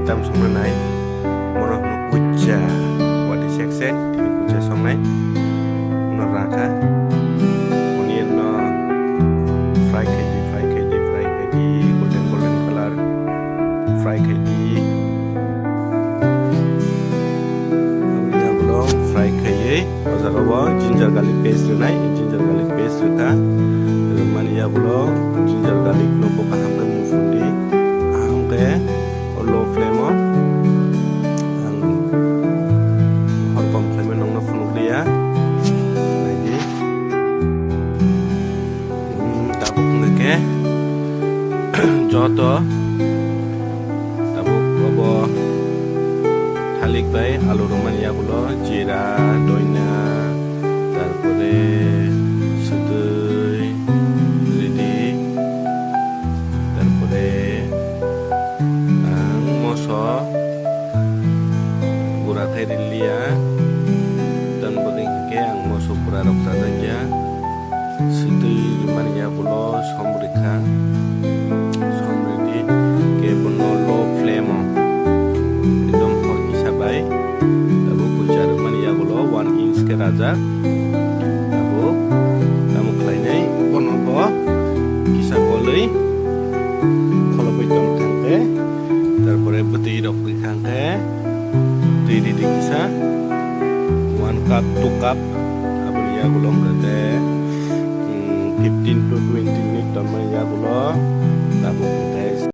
tam songnai mono no kucha wadi sekse ini kucha songnai no raka onion no fry kaidi golden color fry kaidi fry kaye ojarobo ginger garlic paste renai ginger garlic paste reka mani ya bulo ginger garlic no boka hamke mufundi hamke low flame ang horpom flame nong no funuk dia lagi tabuk ngeke joto tabuk lobo thalik bai alu roman ya bulo jira doina tarpore sudui ready tarpore ang moso gura thailia dan boding ke ang moso gura roksa saja sudui roman ya bulo somrika somridi ke bono low flame एकदम हकी साबाय दाबो कुचार माने याबलो 1 इंच के राजा दाबो दामु खलायनाय बनबो किसा गलै खलबै दं थांके तारपरे बतै रक थांके दै दै किसा 1 cup 2 cup abul yabulo ngate 15 to 20 minute tamay yabulo dabu